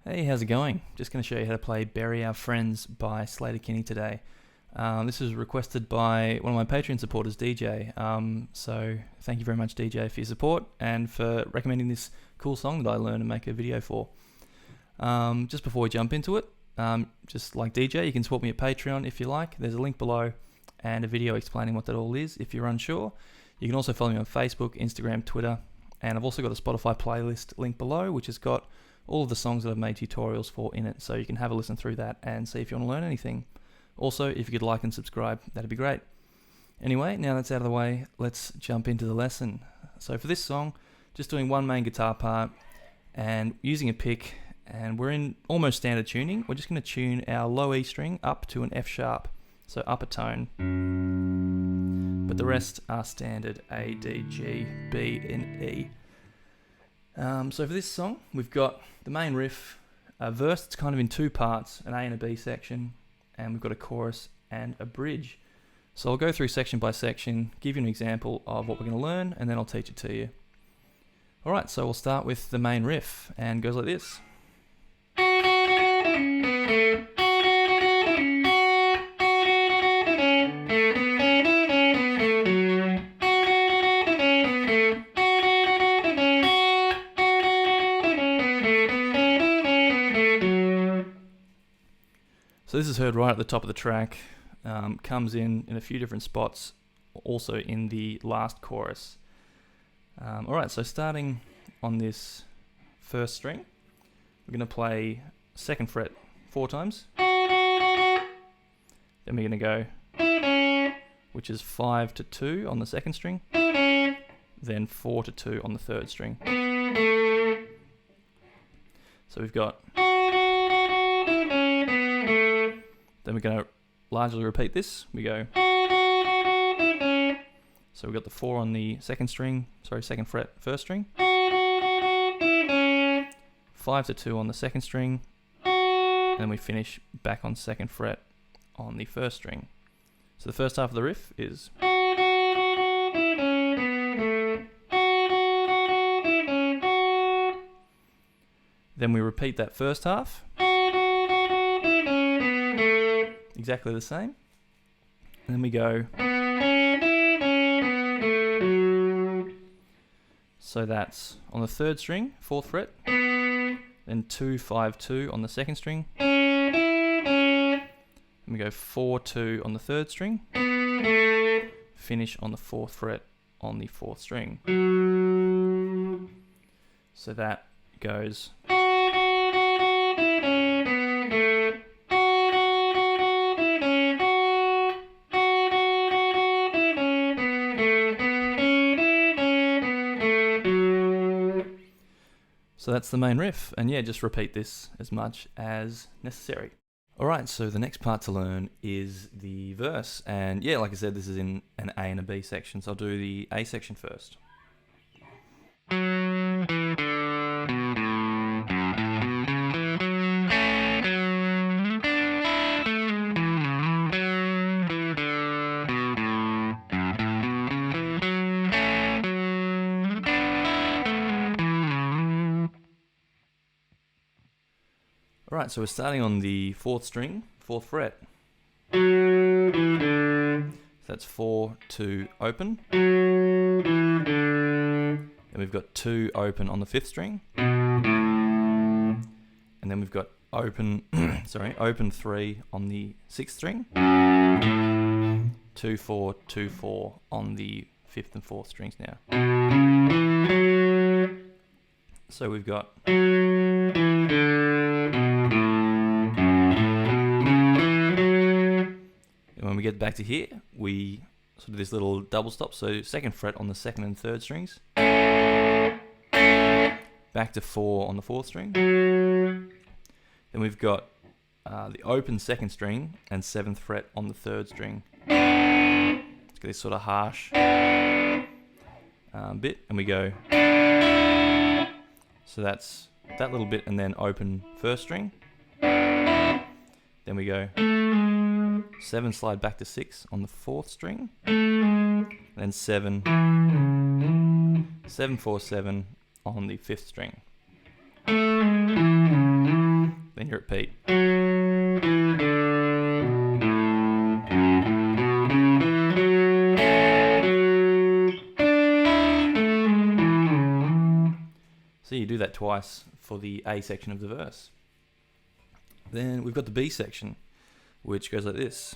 Hey, how's it going? Just going to show you how to play Bury Our Friends by Sleater-Kinney today. This was requested by one of my Patreon supporters, DJ. So thank you very much, DJ, for your support and for recommending this cool song that I learned and make a video for. Just before we jump into it, just like DJ, you can support me at Patreon if you like. There's a link below and a video explaining what that all is if you're unsure. You can also follow me on Facebook, Instagram, Twitter, and I've also got a Spotify playlist link below, which has got all of the songs that I've made tutorials for in it, so you can have a listen through that and see if you want to learn anything. Also, if you could like and subscribe, that'd be great. Anyway, now that's out of the way, let's jump into the lesson. So for this song, just doing one main guitar part and using a pick, and we're in almost standard tuning. We're just going to tune our low E string up to an F sharp, so up a tone. But the rest are standard A, D, G, B, and E. So for this song, we've got the main riff, a verse that's kind of in two parts, an A and a B section, and we've got a chorus and a bridge. So I'll go through section by section, give you an example of what we're going to learn, and then I'll teach it to you. Alright, so we'll start with the main riff, and it goes like this. So this is heard right at the top of the track, comes in a few different spots, also in the last chorus. Alright, so starting on this first string, we're going to play second fret 4 times. Then we're going to go, which is 5 to 2 on the second string, then 4 to 2 on the third string. So we've got, then we're going to largely repeat this. We go, so we've got the 4 on the second fret first string, 5 to 2 on the second string, and then we finish back on second fret on the first string. So the first half of the riff is, then we repeat that first half, exactly the same, and then we go, so that's on the third string, 4th fret, then 2, 5, 2 on the second string, and we go 4, 2 on the third string, finish on the 4th fret on the 4th string. So that goes, so that's the main riff, and yeah, just repeat this as much as necessary. Alright, so the next part to learn is the verse, and yeah, like I said, this is in an A and a B section, so I'll do the A section first. Alright, so we're starting on the 4th string, 4th fret. So that's 4, 2, open. Then we've got 2 open on the 5th string. And then we've got open, open 3 on the 6th string. 2, 4, 2, 4 on the 5th and 4th strings now. So we've got, when we get back to here, we sort of this little double stop, so 2nd fret on the 2nd and 3rd strings, back to 4 on the 4th string, then we've got the open 2nd string and 7th fret on the 3rd string. It's got this sort of harsh bit, and we go, so that's that little bit, and then open 1st string, then we go 7 slide back to 6 on the 4th string, then 7, 7, 4, 7 on the 5th string. repeat. So you do that twice for the A section of the verse. Then we've got the B section, which goes like this.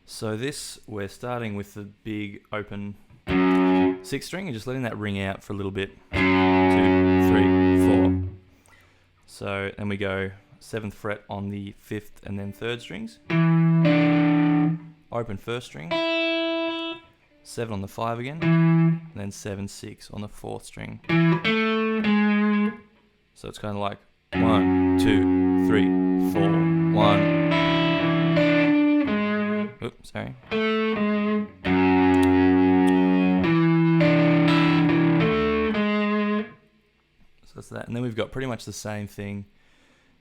So this, we're starting with the big open 6th string and just letting that ring out for a little bit. 2, 3, 4. So then we go 7th fret on the 5th and then 3rd strings. Open 1st string. 7 on the 5 again. And then 7, 6 on the 4th string. So it's kind of like 1, 2, 3, 4, 1. Oops, sorry. So that's that. And then we've got pretty much the same thing,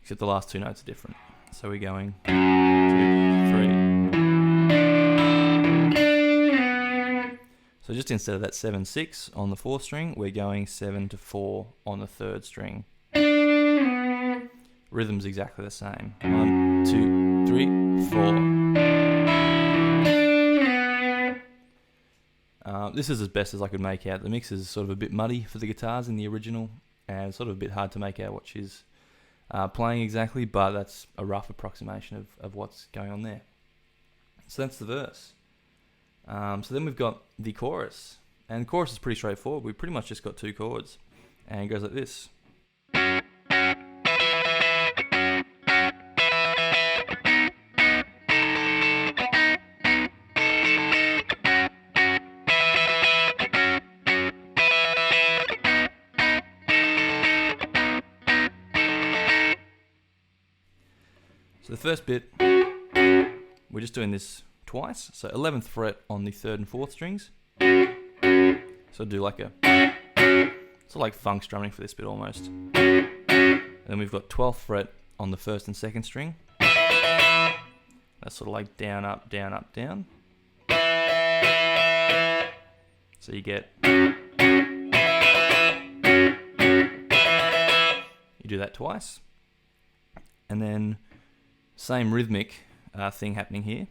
except the last 2 notes are different. So we're going 2, 3. So just instead of that 7, 6 on the 4th string, we're going 7 to 4 on the 3rd string. Rhythm's exactly the same. 1, 2, 3, 4. This is as best as I could make out. The mix is sort of a bit muddy for the guitars in the original, and sort of a bit hard to make out what she's playing exactly, but that's a rough approximation of what's going on there. So that's the verse. So then we've got the chorus, and the chorus is pretty straightforward. We've pretty much just got 2 chords, and it goes like this. So the first bit, we're just doing this twice. So 11th fret on the 3rd and 4th strings. So do like a, sort of like funk strumming for this bit almost. And then we've got 12th fret on the 1st and 2nd string. That's sort of like down, up, down, up, down. So you get, you do that twice. And then same rhythmic thing happening here.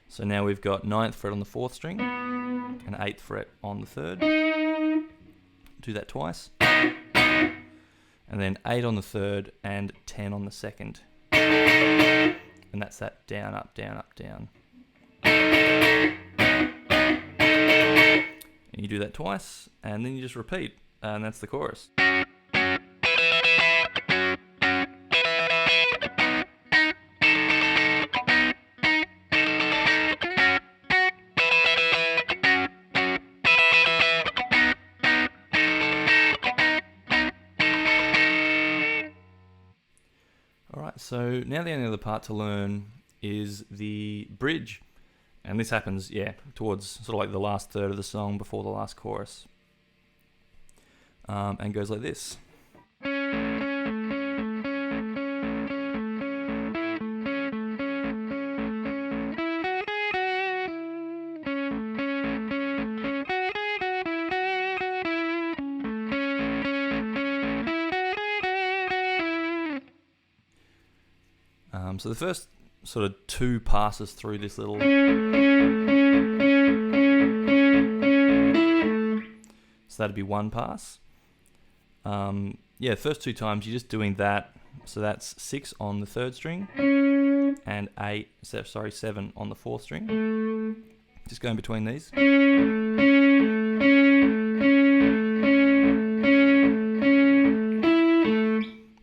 So now we've got 9th fret on the 4th string and 8th fret on the 3rd. Do that twice. And then 8 on the 3rd and 10 on the 2nd. And that's that down, up, down, up, down. And you do that twice, and then you just repeat, and that's the chorus. Alright, so now the only other part to learn is the bridge. And this happens, towards sort of like the last third of the song before the last chorus. And goes like this. So the first sort of 2 passes through this little... So that'd be 1 pass. The first 2 times you're just doing that. So that's 6 on the 3rd string and 7 on the 4th string. Just going between these.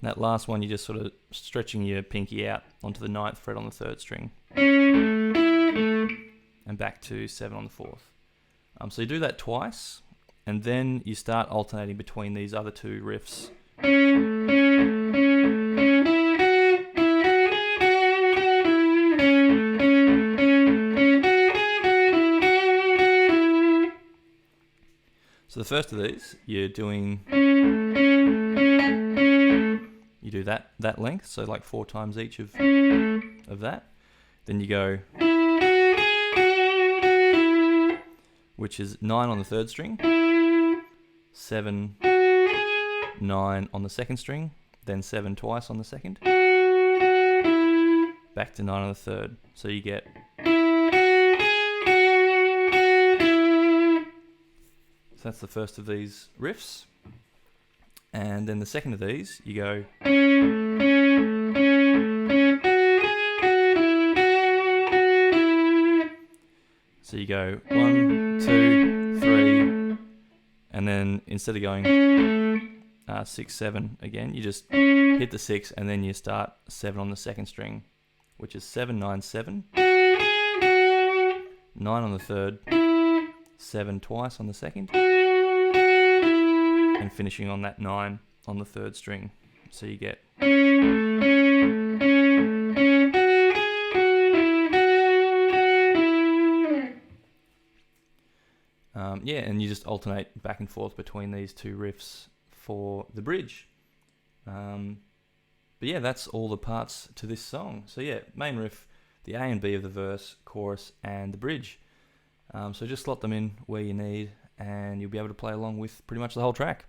That last one, you're just sort of stretching your pinky out onto the 9th fret on the 3rd string. And back to 7 on the 4th. So you do that twice, and then you start alternating between these other 2 riffs. So the first of these, you do that length, so like 4 times each of that. Then you go, which is 9 on the 3rd string, 7, 9 on the 2nd string, then 7 twice on the 2nd, back to 9 on the 3rd. So you get, so that's the first of these riffs. And then the second of these, you go, so you go 1, 2, 3, and then instead of going 6, 7 again, you just hit the 6 and then you start 7 on the 2nd string, which is 7, 9, 7, 9 on the 3rd, 7 twice on the 2nd, and finishing on that 9 on the 3rd string. So you get, and you just alternate back and forth between these 2 riffs for the bridge. But yeah, that's all the parts to this song. So yeah, main riff, the A and B of the verse, chorus, and the bridge. So just slot them in where you need, and you'll be able to play along with pretty much the whole track.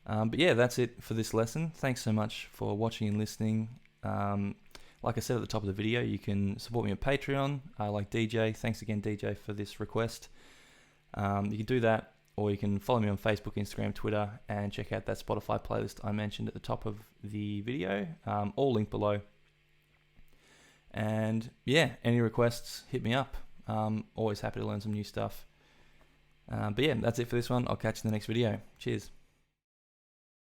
But yeah, that's it for this lesson. Thanks so much for watching and listening. Like I said at the top of the video, you can support me on Patreon, like DJ. Thanks again, DJ, for this request. You can do that, or you can follow me on Facebook, Instagram, Twitter, and check out that Spotify playlist I mentioned at the top of the video, all linked below. And yeah, any requests, hit me up. Always happy to learn some new stuff. But yeah, that's it for this one. I'll catch you in the next video. Cheers.